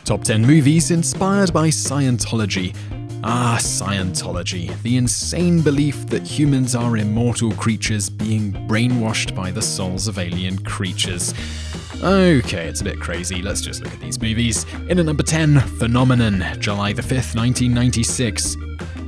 Top 10 movies inspired by Scientology. Scientology, the insane belief that humans are immortal creatures being brainwashed by the souls of alien creatures. Okay, it's a bit crazy, let's just look at these movies. In at number 10, Phenomenon, July the 5th, 1996.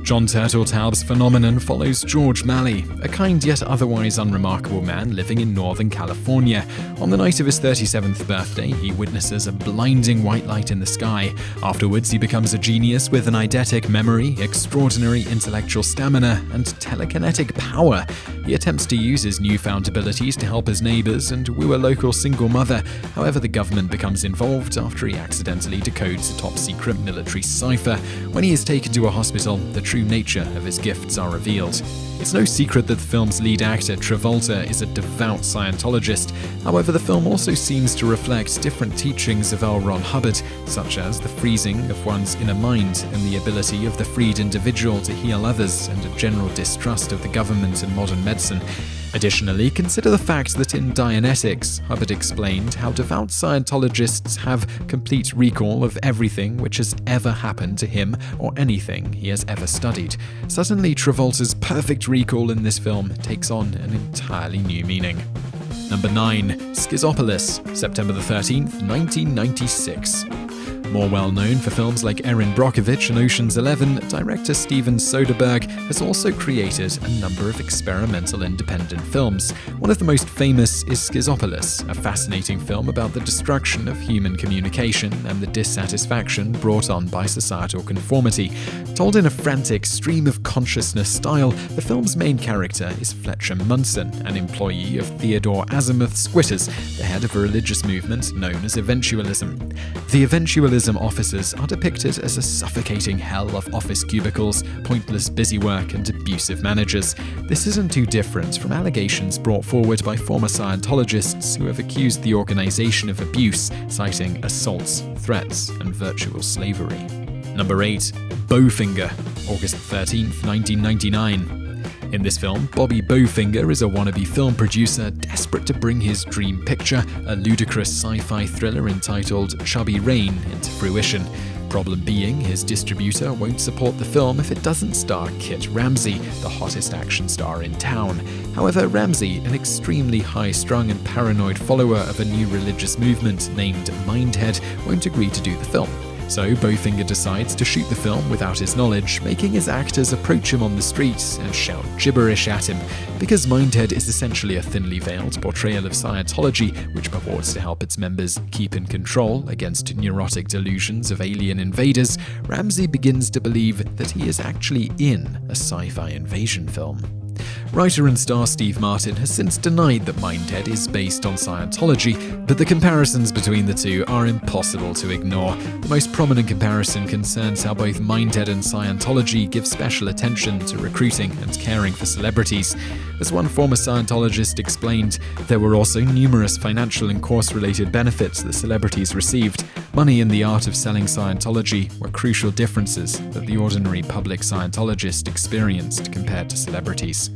John Turteltaub's Phenomenon follows George Malley, a kind yet otherwise unremarkable man living in Northern California. On the night of his 37th birthday, he witnesses a blinding white light in the sky. Afterwards, he becomes a genius with an eidetic memory, extraordinary intellectual stamina, and telekinetic power. He attempts to use his newfound abilities to help his neighbors and woo a local single mother. However, the government becomes involved after he accidentally decodes a top-secret military cipher. When he is taken to a hospital, the true nature of his gifts are revealed. It's no secret that the film's lead actor, Travolta, is a devout Scientologist. However, the film also seems to reflect different teachings of L. Ron Hubbard, such as the freezing of one's inner mind and the ability of the freed individual to heal others, and a general distrust of the government and modern medicine. Additionally, consider the fact that in Dianetics, Hubbard explained how devout Scientologists have complete recall of everything which has ever happened to him or anything he has ever studied. Suddenly, Travolta's perfect recall in this film takes on an entirely new meaning. Number 9. Schizopolis, September the 13th, 1996. More well-known for films like Erin Brockovich and Ocean's 11, director Steven Soderbergh has also created a number of experimental independent films. One of the most famous is Schizopolis, a fascinating film about the destruction of human communication and the dissatisfaction brought on by societal conformity. Told in a frantic stream of consciousness style, the film's main character is Fletcher Munson, an employee of Theodore Azimuth's Squitters, the head of a religious movement known as Eventualism. The Eventualism officers are depicted as a suffocating hell of office cubicles, pointless busy work, and abusive managers. This isn't too different from allegations brought forward by former Scientologists who have accused the organization of abuse, citing assaults, threats, and virtual slavery. Number 8. Bowfinger, August 13th, 1999. In this film, Bobby Bowfinger is a wannabe film producer desperate to bring his dream picture, a ludicrous sci-fi thriller entitled Chubby Rain, into fruition. Problem being, his distributor won't support the film if it doesn't star Kit Ramsey, the hottest action star in town. However, Ramsey, an extremely high-strung and paranoid follower of a new religious movement named Mindhead, won't agree to do the film. So Bowfinger decides to shoot the film without his knowledge, making his actors approach him on the streets and shout gibberish at him. Because Mindhead is essentially a thinly veiled portrayal of Scientology, which purports to help its members keep in control against neurotic delusions of alien invaders, Ramsey begins to believe that he is actually in a sci-fi invasion film. Writer and star Steve Martin has since denied that Mindhead is based on Scientology, but the comparisons between the two are impossible to ignore. The most prominent comparison concerns how both Mindhead and Scientology give special attention to recruiting and caring for celebrities. As one former Scientologist explained, there were also numerous financial and course-related benefits that celebrities received. Money and the art of selling Scientology were crucial differences that the ordinary public Scientologist experienced compared to celebrities.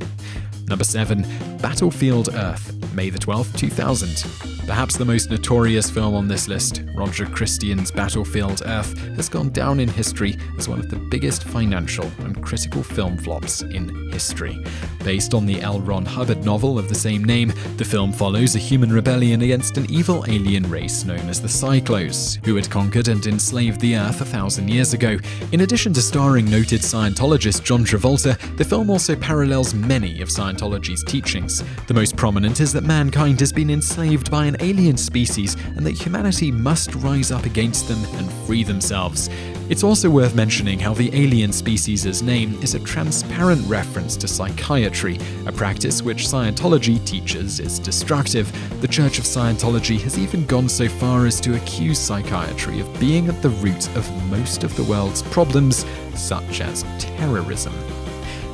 Number 7. Battlefield Earth, May the 12th, 2000. Perhaps the most notorious film on this list, Roger Christian's Battlefield Earth has gone down in history as one of the biggest financial and critical film flops in history. Based on the L. Ron Hubbard novel of the same name, the film follows a human rebellion against an evil alien race known as the Cyclos, who had conquered and enslaved the Earth 1,000 years ago. In addition to starring noted Scientologist John Travolta, the film also parallels many of Scientology's teachings. The most prominent is that mankind has been enslaved by an alien species and that humanity must rise up against them and free themselves. It's also worth mentioning how the alien species' name is a transparent reference to psychiatry, a practice which Scientology teaches is destructive. The Church of Scientology has even gone so far as to accuse psychiatry of being at the root of most of the world's problems, such as terrorism.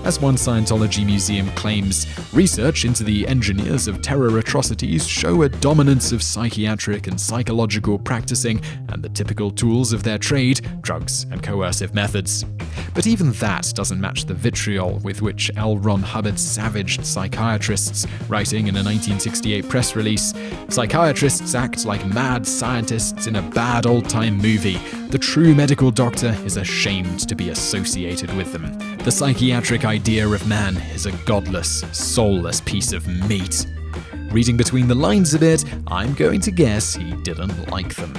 As one Scientology museum claims, research into the engineers of terror atrocities show a dominance of psychiatric and psychological practicing and the typical tools of their trade, drugs and coercive methods. But even that doesn't match the vitriol with which L. Ron Hubbard savaged psychiatrists, writing in a 1968 press release, "Psychiatrists act like mad scientists in a bad old-time movie. The true medical doctor is ashamed to be associated with them. The psychiatric idea of man is a godless, soulless piece of meat. Reading between the lines a bit, I'm going to guess he didn't like them.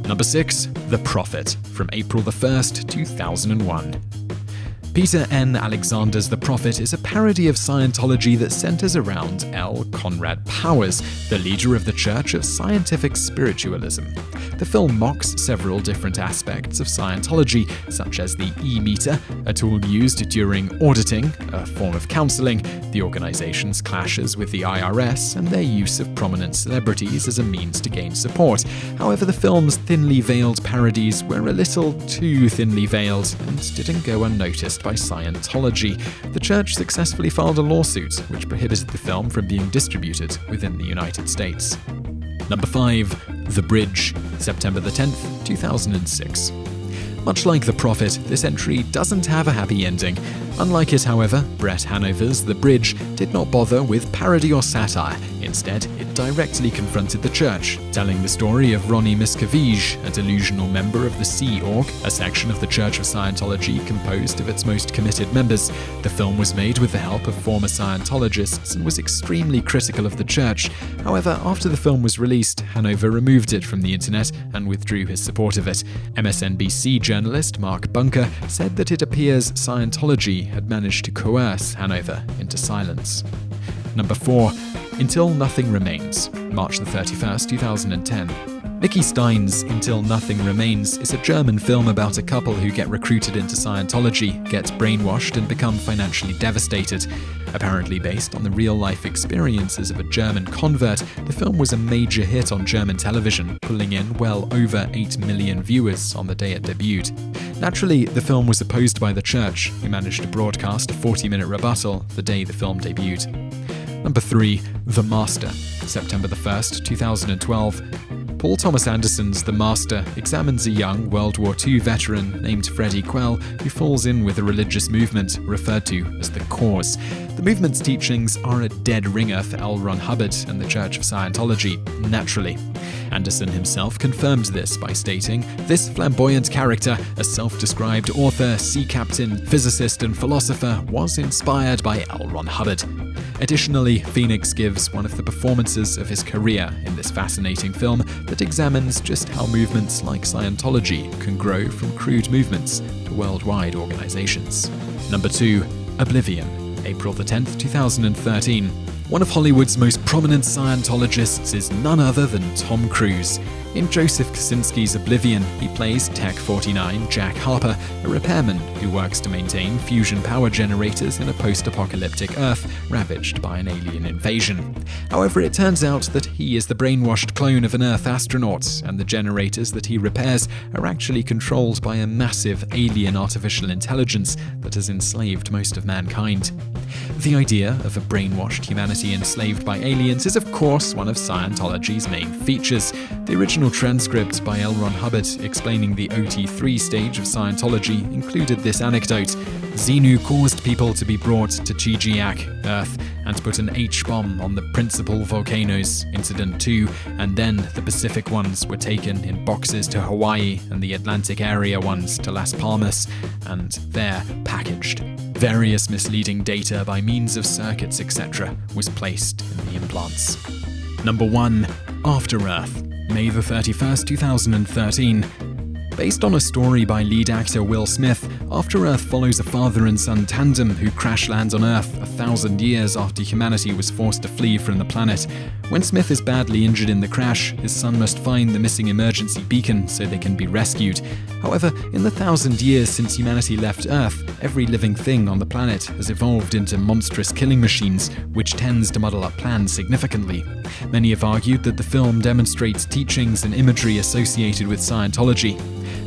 Number 6. The Prophet, from April 1st, 2001. Peter N. Alexander's The Prophet is a parody of Scientology that centers around L. Conrad Powers, the leader of the Church of Scientific Spiritualism. The film mocks several different aspects of Scientology, such as the E-meter, a tool used during auditing, a form of counseling, the organization's clashes with the IRS, and their use of prominent celebrities as a means to gain support. However, the film's thinly veiled parodies were a little too thinly veiled and didn't go unnoticed by Scientology. The church successfully filed a lawsuit which prohibited the film from being distributed within the United States. Number 5. The Bridge, September 10th, 2006. Much like The Prophet, this entry doesn't have a happy ending. Unlike it, however, Brett Hanover's The Bridge did not bother with parody or satire. Instead, it directly confronted the church, telling the story of Ronnie Miscavige, a delusional member of the Sea Org, a section of the Church of Scientology composed of its most committed members. The film was made with the help of former Scientologists and was extremely critical of the church. However, after the film was released, Hanover removed it from the internet and withdrew his support of it. MSNBC journalist Mark Bunker said that it appears Scientology had managed to coerce Hanover into silence. Number 4. Until Nothing Remains, March 31st, 2010. Mickey Stein's Until Nothing Remains is a German film about a couple who get recruited into Scientology, get brainwashed, and become financially devastated. Apparently based on the real-life experiences of a German convert, the film was a major hit on German television, pulling in well over 8 million viewers on the day it debuted. Naturally, the film was opposed by the church, who managed to broadcast a 40-minute rebuttal the day the film debuted. Number 3. The Master, September 1st, 2012. Paul Thomas Anderson's The Master examines a young World War II veteran named Freddie Quell who falls in with a religious movement referred to as the Cause. The movement's teachings are a dead ringer for L. Ron Hubbard and the Church of Scientology, naturally. Anderson himself confirmed this by stating, "This flamboyant character, a self-described author, sea captain, physicist, and philosopher, was inspired by L. Ron Hubbard." Additionally, Phoenix gives one of the performances of his career in this fascinating film that examines just how movements like Scientology can grow from crude movements to worldwide organizations. Number 2. Oblivion, April 10th, 2013. One of Hollywood's most prominent Scientologists is none other than Tom Cruise. In Joseph Kosinski's Oblivion, he plays Tech-49 Jack Harper, a repairman who works to maintain fusion power generators in a post-apocalyptic Earth ravaged by an alien invasion. However, it turns out that he is the brainwashed clone of an Earth astronaut, and the generators that he repairs are actually controlled by a massive alien artificial intelligence that has enslaved most of mankind. The idea of a brainwashed humanity enslaved by aliens is of course one of Scientology's main features. The original transcript by L. Ron Hubbard explaining the OT3 stage of Scientology included this anecdote. Xenu caused people to be brought to Chijiak, Earth, and put an H-bomb on the principal volcanoes, Incident 2, and then the Pacific ones were taken in boxes to Hawaii and the Atlantic area ones to Las Palmas, and there packaged. Various misleading data by means of circuits, etc., was placed in the implants. Number 1. After Earth, May 31st, 2013. Based on a story by lead actor Will Smith, After Earth follows a father and son tandem who crash land on Earth 1,000 years after humanity was forced to flee from the planet. When Smith is badly injured in the crash, his son must find the missing emergency beacon so they can be rescued. However, in the 1,000 years since humanity left Earth, every living thing on the planet has evolved into monstrous killing machines, which tends to muddle up plans significantly. Many have argued that the film demonstrates teachings and imagery associated with Scientology.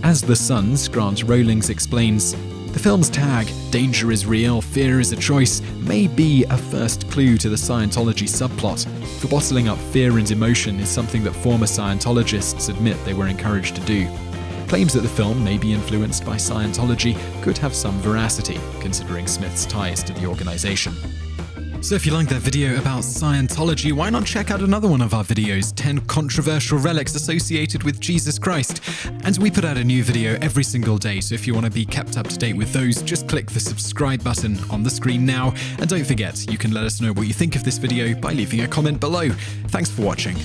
As The Sun's Grant Rowlings explains, the film's tag, "Danger is real, fear is a choice," may be a first clue to the Scientology subplot, for bottling up fear and emotion is something that former Scientologists admit they were encouraged to do. Claims that the film may be influenced by Scientology could have some veracity, considering Smith's ties to the organization. So if you like that video about Scientology, why not check out another one of our videos, 10 controversial relics associated with Jesus Christ? And we put out a new video every single day, so if you want to be kept up to date with those, just click the subscribe button on the screen now. And don't forget, you can let us know what you think of this video by leaving a comment below. Thanks for watching.